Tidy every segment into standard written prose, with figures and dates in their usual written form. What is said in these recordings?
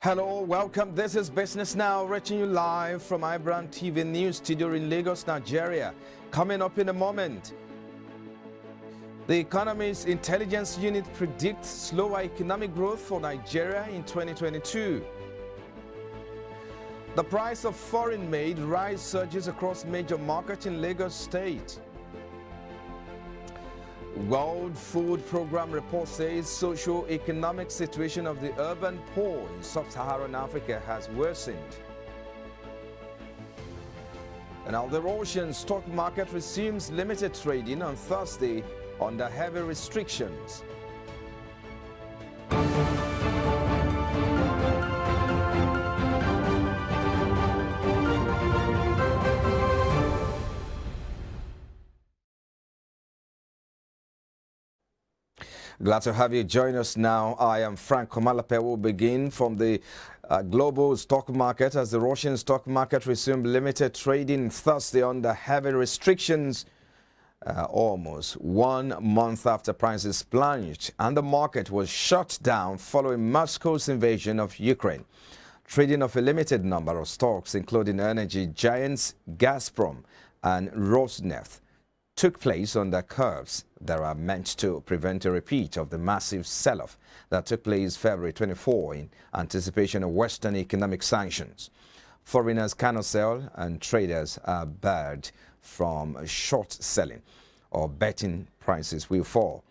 Hello, welcome. This is Business Now, reaching you live from iBrandTV News Studio in Lagos, Nigeria. Coming up in a moment, the Economist Intelligence Unit predicts slower economic growth for Nigeria in 2022. The price of foreign-made rice surges across major markets in Lagos State. World Food Program report says socio-economic situation of the urban poor in sub-Saharan Africa has worsened. And now the Russian stock market resumes limited trading on Thursday under heavy restrictions. Glad to have you join us now. I am Frank Komalape. We'll begin from the global stock market as the Russian stock market resumed limited trading Thursday under heavy restrictions, almost 1 month after prices plunged and the market was shut down following Moscow's invasion of Ukraine. Trading of a limited number of stocks, including energy giants Gazprom and Rosneft, took place under curbs that are meant to prevent a repeat of the massive sell-off that took place February 24 in anticipation of Western economic sanctions. Foreigners cannot sell and traders are barred from short selling or betting prices will fall.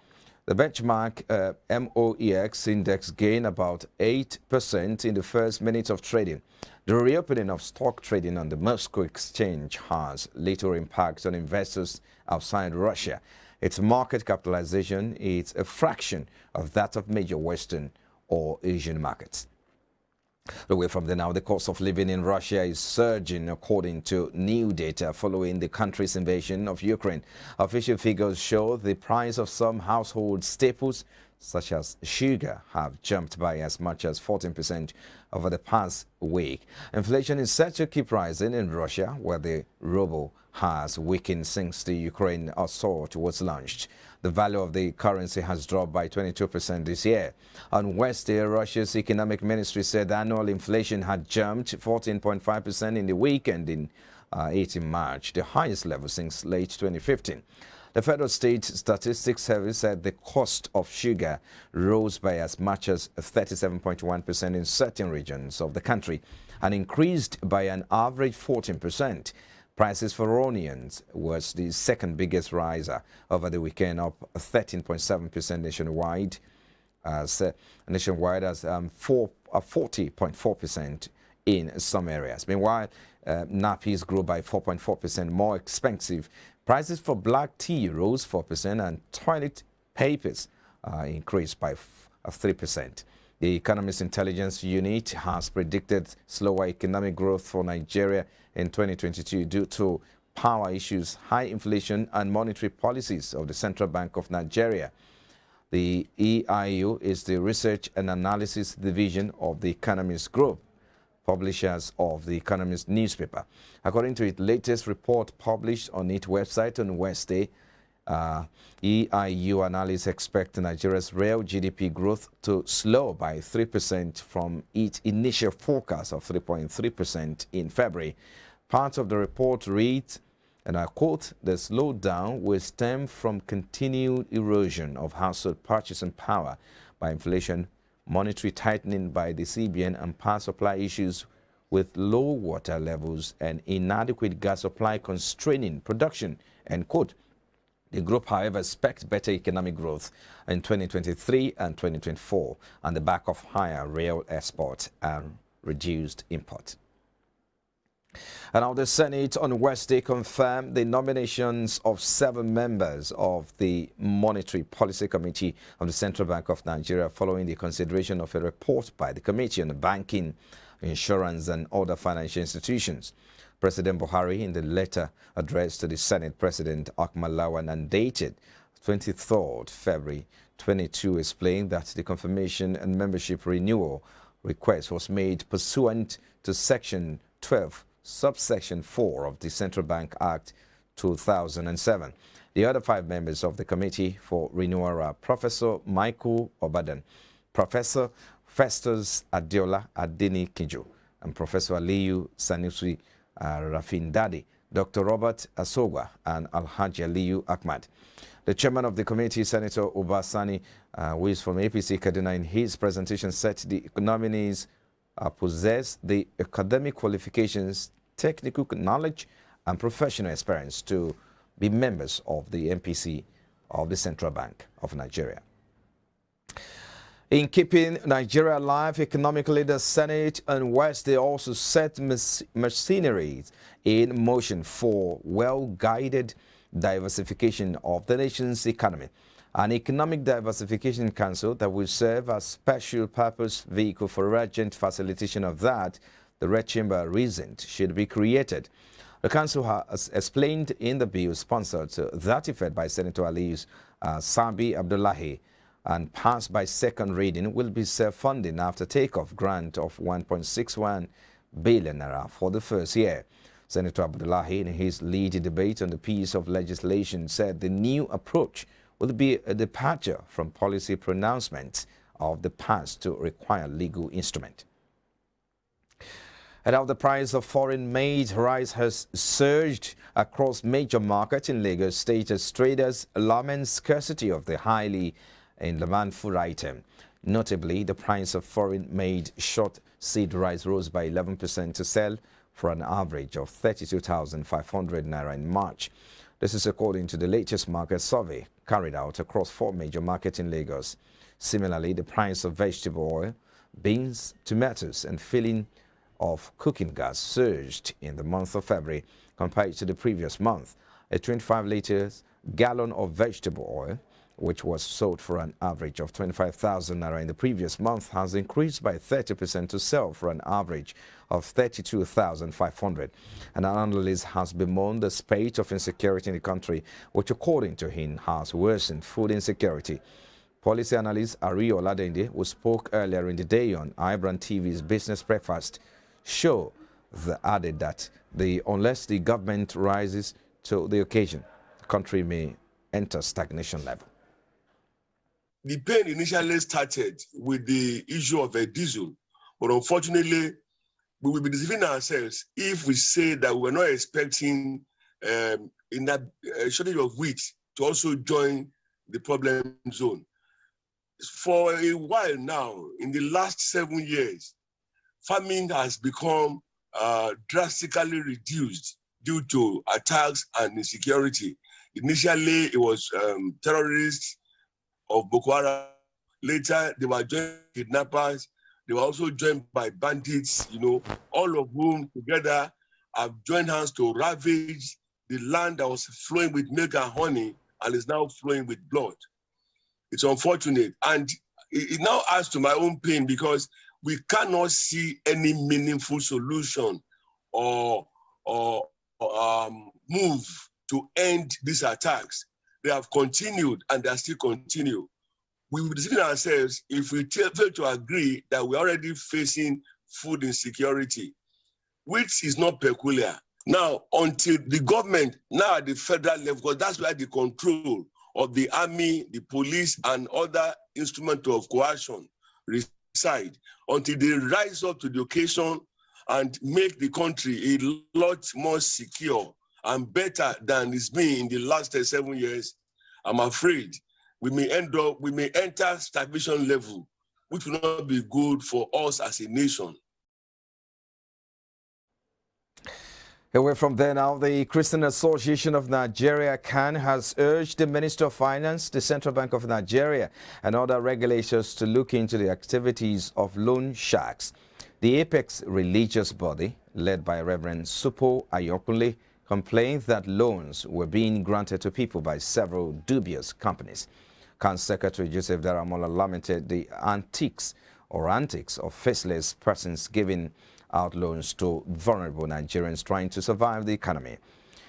The benchmark MOEX index gained about 8% in the first minute of trading. The reopening of stock trading on the Moscow exchange has little impact on investors outside Russia. Its market capitalization is a fraction of that of major Western or Asian markets. Away from there now, the cost of living in Russia is surging according to new data following the country's invasion of Ukraine. Official figures show the price of some household staples, such as sugar, have jumped by as much as 14% over the past week. Inflation is set to keep rising in Russia, where the ruble has weakened since the Ukraine assault was launched. The value of the currency has dropped by 22% this year. On Wednesday, Russia's economic ministry said annual inflation had jumped 14.5% in the week ending 18 March, the highest level since late 2015. The Federal State Statistics Service said the cost of sugar rose by as much as 37.1% in certain regions of the country and increased by an average 14%. Prices for onions was the second biggest riser over the weekend, up 13.7% nationwide, as 40.4% in some areas. Meanwhile, nappies grew by 4.4% more expensive. Prices for black tea rose 4% and toilet papers increased by 3%. The Economist Intelligence Unit has predicted slower economic growth for Nigeria in 2022 due to power issues, high inflation, and monetary policies of the Central Bank of Nigeria. The EIU is the Research and Analysis Division of the Economist Group, publishers of the Economist newspaper. According to its latest report published on its website on Wednesday, EIU analysts expect Nigeria's real GDP growth to slow by 3% from its initial forecast of 3.3% in February. Part of the report reads, and I quote, "The slowdown will stem from continued erosion of household purchasing power by inflation, monetary tightening by the CBN, and power supply issues with low water levels and inadequate gas supply constraining production," end quote. The group, however, expects better economic growth in 2023 and 2024 on the back of higher real export and reduced import. And now the Senate on Wednesday confirmed the nominations of 7 members of the Monetary Policy Committee of the Central Bank of Nigeria following the consideration of a report by the Committee on Banking, Insurance and Other Financial Institutions. President Buhari, in the letter addressed to the Senate President Ahmed Lawan and dated 23rd February 22, explained that the confirmation and membership renewal request was made pursuant to Section 12, Subsection 4 of the Central Bank Act 2007. The other 5 members of the committee for renewal are Professor Michael Obadan, Professor Festus Adiola Adeni Kinjo, and Professor Aliyu Sanusi Rafindadi, Dr. Robert Asogwa, and Alhaji Aliyu Ahmad. The chairman of the committee, Senator Obasani, who is from APC Kaduna, in his presentation said the nominees possess the academic qualifications, technical knowledge, and professional experience to be members of the MPC of the Central Bank of Nigeria. In keeping Nigeria alive economically, the Senate and West, they also set machinery in motion for well-guided diversification of the nation's economy. An Economic Diversification Council that will serve as special purpose vehicle for urgent facilitation of that, the Red Chamber reasoned, should be created. The Council has explained in the bill sponsored to that effect by Senator Aliyu Sabi Abdullahi and passed by second reading will be self-funding after takeoff grant of 1.61 billion naira for the first year. Senator Abdullahi, in his lead debate on the piece of legislation, said the new approach will be a departure from policy pronouncements of the past to require legal instrument. And now the price of foreign-made rice has surged across major markets in Lagos State as traders lament scarcity of the highly in-demand food item. Notably, the price of foreign-made short seed rice rose by 11% to sell for an average of 32,500 naira in March. This is according to the latest market survey carried out across 4 major markets in Lagos. Similarly, the price of vegetable oil, beans, tomatoes, and filling of cooking gas surged in the month of February compared to the previous month. A 25 liters gallon of vegetable oil, which was sold for an average of 25,000 naira in the previous month, has increased by 30% to sell for an average of 32,500. And an analyst has bemoaned the spate of insecurity in the country, which according to him has worsened food insecurity. Policy analyst Ari Oladende, who spoke earlier in the day on iBrandTV's Business Breakfast show, added that unless the government rises to the occasion, the country may enter stagnation level. The pain initially started with the issue of a diesel, but unfortunately, we will be deceiving ourselves if we say that we're not expecting in that shortage of wheat to also join the problem zone. For a while now, in the last 7 years, farming has become drastically reduced due to attacks and insecurity. Initially, it was terrorists of Boko Haram. Later, they were joined by kidnappers. They were also joined by bandits, all of whom together have joined hands to ravage the land that was flowing with milk and honey and is now flowing with blood. It's unfortunate. And it now adds to my own pain because we cannot see any meaningful solution or move to end these attacks. They have continued and they are still continue. We will be deceiving ourselves if we fail to agree that we're already facing food insecurity, which is not peculiar. Now, until the government, now at the federal level, because that's where the control of the army, the police, and other instruments of coercion reside, until they rise up to the occasion and make the country a lot more secure and better than it's been in the last 7 years, I'm afraid we may enter stagnation level, which will not be good for us as a nation. Away from there now, the Christian Association of Nigeria, CAN, has urged the Minister of Finance, the Central Bank of Nigeria, and other regulators to look into the activities of loan sharks. The apex religious body, led by Reverend Supo Ayokunle, complained that loans were being granted to people by several dubious companies. CAN Secretary Joseph Daramola lamented the antics of faceless persons giving out loans to vulnerable Nigerians trying to survive the economy.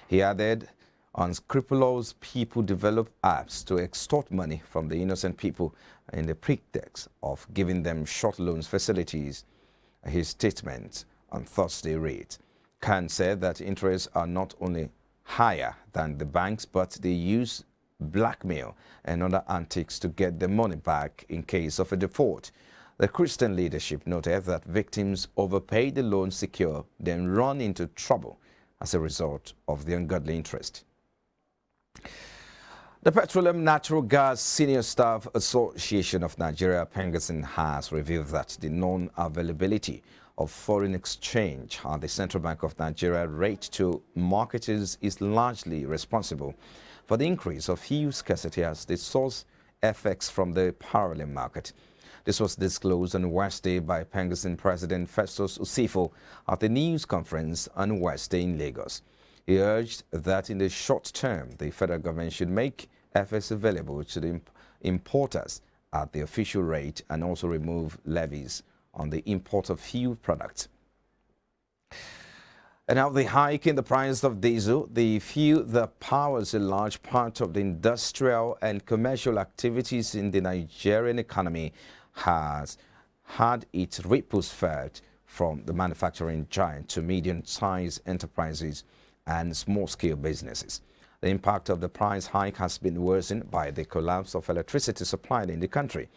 He added, unscrupulous people develop apps to extort money from the innocent people in the pretext of giving them short loans facilities. His statement on Thursday read, CAN said that interests are not only higher than the banks, but they use blackmail and other antics to get the money back in case of a default. The Christian leadership noted that victims overpay the loan secure, then run into trouble as a result of the ungodly interest. The Petroleum Natural Gas Senior Staff Association of Nigeria, Pengasin, has revealed that the non-availability of foreign exchange at the Central Bank of Nigeria rate to marketers is largely responsible for the increase of fuel scarcity as the source FX from the parallel market. This was disclosed on Wednesday by Pengasin President Festus Usifo at the news conference on Wednesday in Lagos. He urged that in the short term, the federal government should make FX available to the importers at the official rate and also remove levies on the import of fuel products. And now the hike in the price of diesel, the fuel that powers a large part of the industrial and commercial activities in the Nigerian economy, has had its ripples felt from the manufacturing giant to medium-sized enterprises and small-scale businesses. The impact of the price hike has been worsened by the collapse of electricity supply in the country.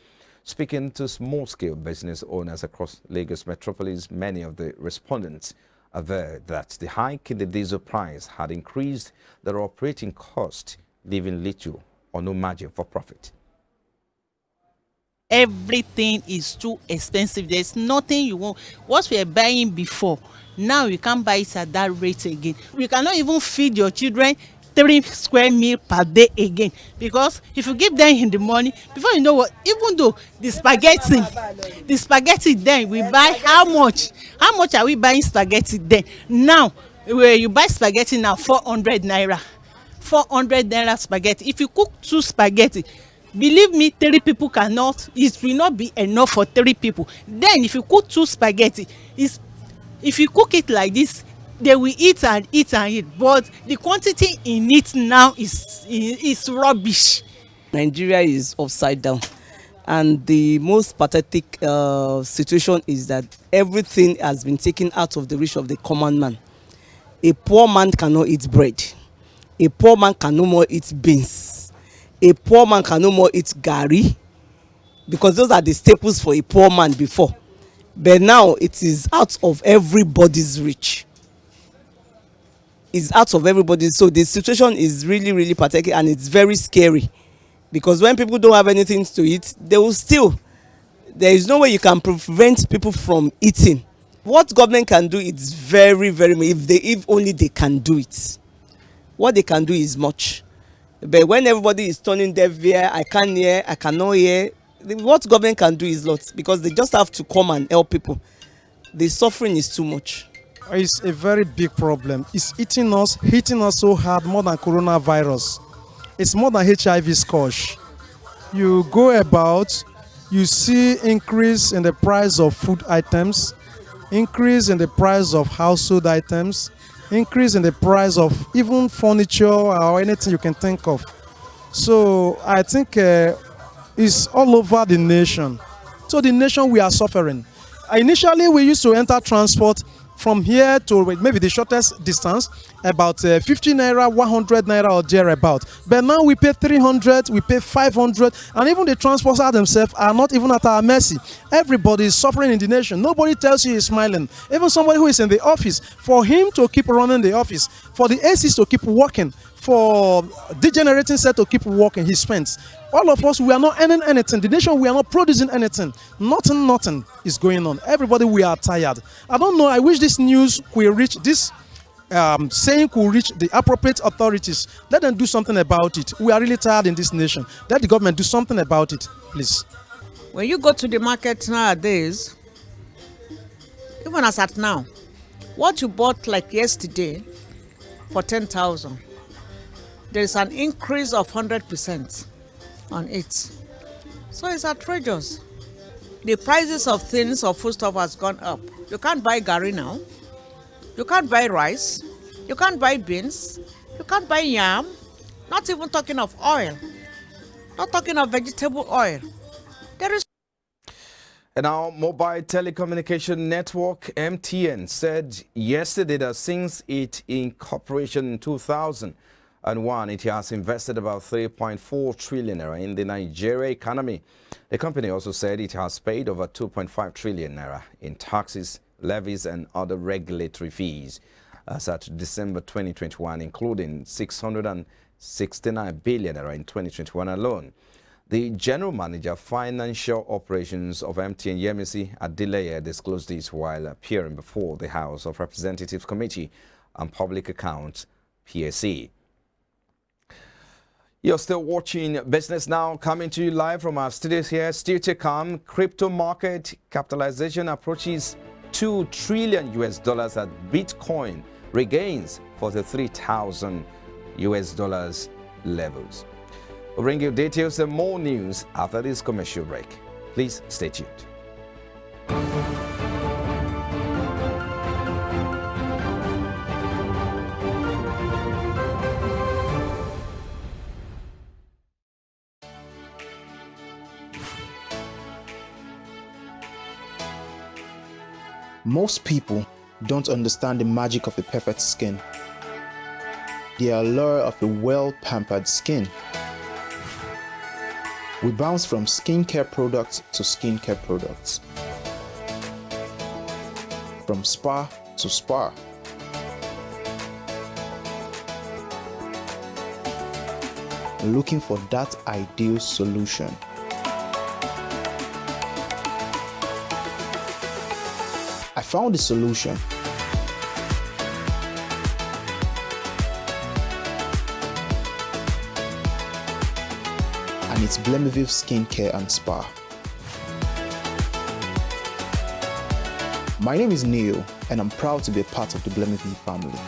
Speaking to small-scale business owners across Lagos metropolis, many of the respondents averred that the hike in the diesel price had increased their operating cost, leaving little or no margin for profit. Everything is too expensive. There's nothing you want. What we were buying before, now you can't buy it at that rate again. You cannot even feed your children 3 square meals per day again, because if you give them in the morning, before you know what, even though the spaghetti then we buy how much are we buying spaghetti then? Now where you buy spaghetti now 400 naira spaghetti. If you cook 2 spaghetti, believe me, 3 people cannot, it will not be enough for 3 people. Then if you cook 2 spaghetti, if you cook it like this, they will eat and eat and eat, but the quantity in it now is rubbish. Nigeria is upside down, and the most pathetic situation is that everything has been taken out of the reach of the common man. A poor man cannot eat bread. A poor man can no more eat beans. A poor man can no more eat garri, because those are the staples for a poor man before. But now it is out of everybody's reach. It's out of everybody. So the situation is really, really pathetic, and it's very scary, because when people don't have anything to eat, they will steal. There is no way you can prevent people from eating. What government can do is very, very much, if only they can do it. What they can do is much. But when everybody is turning deaf ear, I can't hear, I cannot hear, what government can do is lots, because they just have to come and help people. The suffering is too much. It's a very big problem. It's hitting us so hard, more than coronavirus. It's more than HIV scourge. You go about, you see increase in the price of food items, increase in the price of household items, increase in the price of even furniture or anything you can think of. So I think it's all over the nation. So the nation, we are suffering. Initially, we used to enter transport from here to maybe the shortest distance, about 50 naira, 100 naira or thereabout. But now we pay 300, we pay 500, and even the transporters themselves are not even at our mercy. Everybody is suffering in the nation. Nobody tells you he's smiling. Even somebody who is in the office, for him to keep running the office, for the ACs to keep working, for the generating set to keep working, he spends. All of us, we are not earning anything. The nation, we are not producing anything. Nothing is going on. Everybody, we are tired. I don't know. I wish this news could reach, this saying could reach the appropriate authorities. Let them do something about it. We are really tired in this nation. Let the government do something about it, please. When you go to the market nowadays, even as at now, what you bought like yesterday for 10,000, there is an increase of 100% on it. So it's outrageous. The prices of things, of foodstuff has gone up. You can't buy garri now. You can't buy rice. You can't buy beans. You can't buy yam. Not even talking of oil. Not talking of vegetable oil. There is. And our mobile telecommunication network, MTN, said yesterday that since its incorporation in 2000, 2021, it has invested about 3.4 trillion naira in the Nigeria economy. The company also said it has paid over 2.5 trillion naira in taxes, levies, and other regulatory fees as at December 2021, including 669 billion naira in 2021 alone. The General Manager Financial Operations of MTN, Yemisi Adeleye, disclosed this while appearing before the House of Representatives Committee on Public Accounts, PSC. You're still watching Business Now, coming to you live from our studios here. Still to come, crypto market capitalization approaches $2 trillion as Bitcoin regains $43,000 levels. We'll bring you details and more news after this commercial break. Please stay tuned. Most people don't understand the magic of the perfect skin, the allure of a well-pampered skin. We bounce from skincare products to skincare products, from spa to spa. Looking for that ideal solution. I found the solution. And it's Blemiville Skincare and Spa. My name is Neil, and I'm proud to be a part of the Blemiville family.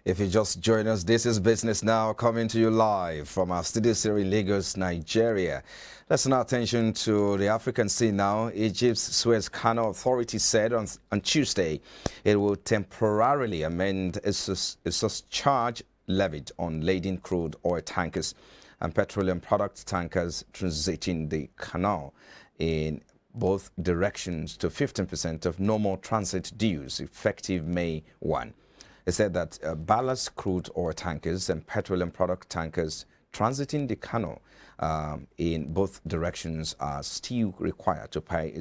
If you just join us, this is Business Now, coming to you live from our studios here in Lagos, Nigeria. Let's turn our attention to the African scene now. Egypt's Suez Canal Authority said on Tuesday it will temporarily amend its charge levied on laden crude oil tankers and petroleum product tankers transiting the canal in both directions to 15% of normal transit dues effective May 1. It said that ballast crude oil tankers and petroleum product tankers transiting the canal in both directions are still required to pay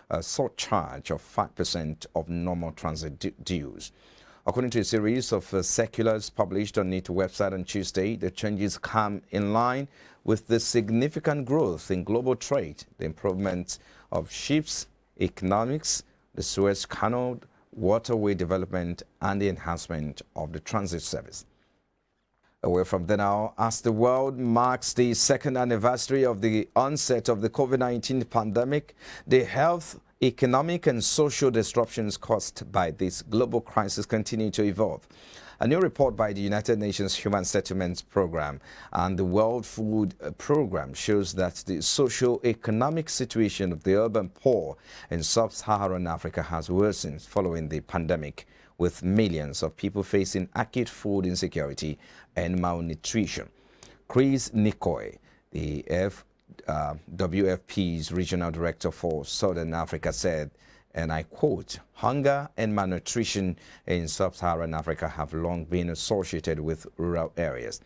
a surcharge of 5% of normal transit dues. According to a series of circulars published on its website on Tuesday, the changes come in line with the significant growth in global trade, the improvement of ships' economics, the Suez Canal waterway development, and the enhancement of the transit service. Away from there now, as the world marks the second anniversary of the onset of the COVID-19 pandemic, the health, economic, and social disruptions caused by this global crisis continue to evolve. A new report by the United Nations Human Settlements Program and the World Food Program shows that the socio-economic situation of the urban poor in sub-Saharan Africa has worsened following the pandemic, with millions of people facing acute food insecurity and malnutrition. Chris Nikoi, the WFP's regional director for Southern Africa, said, and I quote, "Hunger and malnutrition in sub-Saharan Africa have long been associated with rural areas.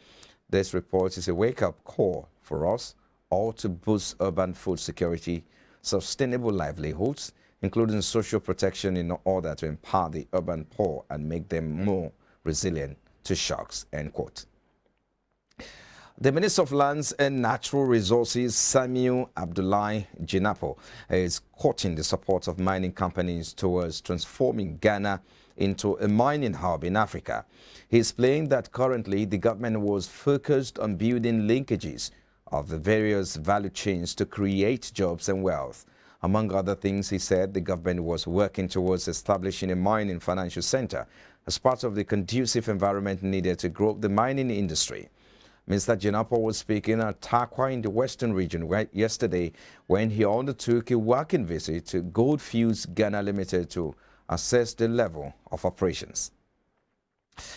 This report is a wake-up call for us all to boost urban food security, sustainable livelihoods, including social protection, in order to empower the urban poor and make them more resilient to shocks," end quote. The Minister of Lands and Natural Resources, Samuel Abdullahi Jinapo, is courting the support of mining companies towards transforming Ghana into a mining hub in Africa. He explained that currently the government was focused on building linkages of the various value chains to create jobs and wealth. Among other things, he said the government was working towards establishing a mining financial center as part of the conducive environment needed to grow the mining industry. Mr. Jinapo was speaking at Takwa in the Western region yesterday when he undertook a working visit to Goldfields Ghana Limited to assess the level of operations.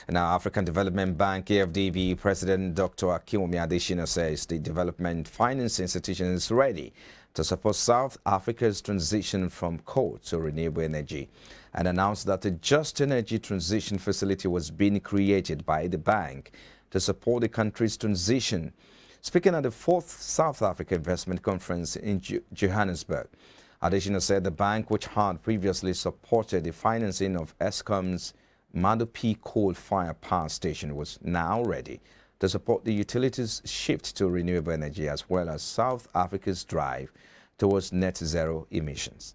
Now, African Development Bank AFDB President Dr. Akinwumi Adesina says the development finance institution is ready to support South Africa's transition from coal to renewable energy, and announced that a Just Energy Transition Facility was being created by the bank to support the country's transition. Speaking at the 4th South Africa Investment Conference in Johannesburg, Adesina said the bank, which had previously supported the financing of Eskom's Madupi coal-fired power station, was now ready to support the utilities' shift to renewable energy as well as South Africa's drive towards net zero emissions.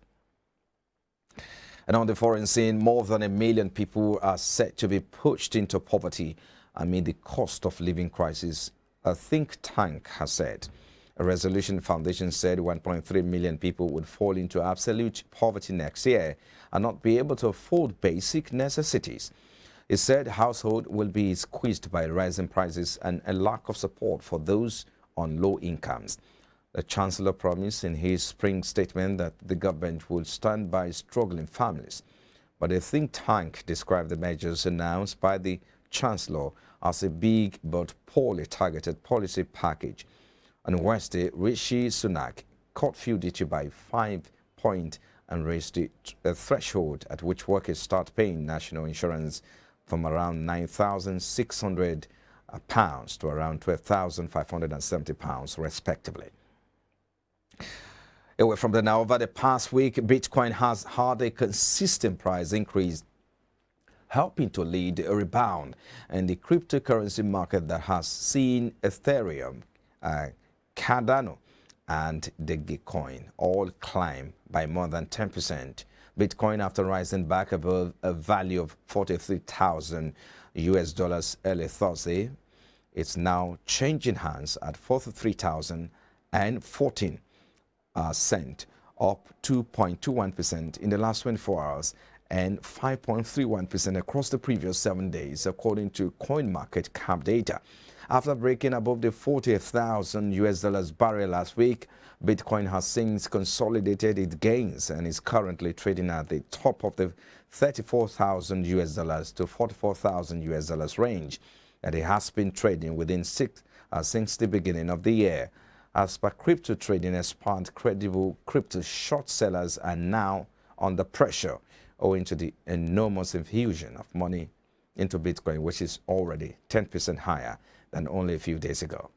And on the foreign scene, more than 1 million people are set to be pushed into poverty amid the cost of living crisis, a think tank has said. A Resolution Foundation said 1.3 million people would fall into absolute poverty next year and not be able to afford basic necessities. It said households will be squeezed by rising prices and a lack of support for those on low incomes. The Chancellor promised in his spring statement that the government would stand by struggling families. But the think tank described the measures announced by the Chancellor as a big but poorly targeted policy package. On Wednesday, Rishi Sunak curtailed it by 5 points and raised the threshold at which workers start paying national insurance from around £9,600 to around £12,570 respectively. Away from the now, over the past week, Bitcoin has had a consistent price increase, helping to lead a rebound in the cryptocurrency market that has seen Ethereum, Cardano, and Dogecoin all climb by more than 10%. Bitcoin, after rising back above a value of $43,000 early Thursday, it's now changing hands at $43,014, up 2.21% in the last 24 hours. And 5.31% across the previous 7 days, according to CoinMarketCap data. After breaking above the $40,000 barrier last week, Bitcoin has since consolidated its gains and is currently trading at the top of the $34,000 to $44,000 range that it has been trading within since the beginning of the year. As per crypto trading expert, credible crypto short sellers are now under pressure owing to the enormous infusion of money into Bitcoin, which is already 10% higher than only a few days ago.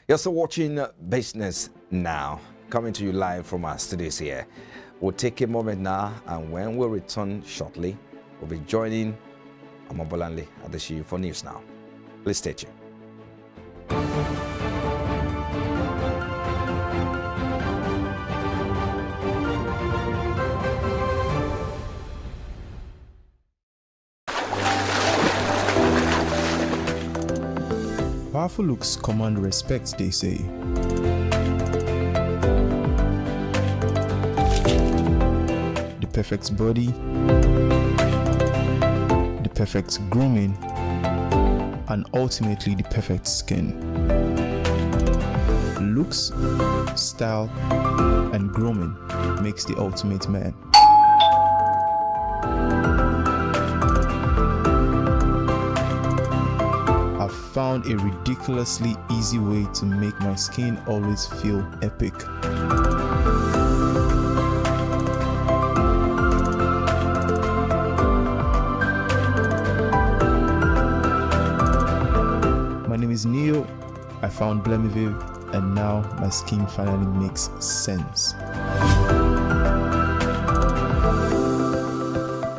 You're still watching Business Now, coming to you live from our studios here. We'll take a moment now, and when we return shortly, we'll be joining Amobolanle Adeshiyu for News Now. Please stay tuned. Powerful looks command respect, they say. The perfect body, perfect grooming, and ultimately the perfect skin. Looks, style, and grooming makes the ultimate man. I've found a ridiculously easy way to make my skin always feel epic. My name is Neo. I found Blemiviv, and now my skin finally makes sense.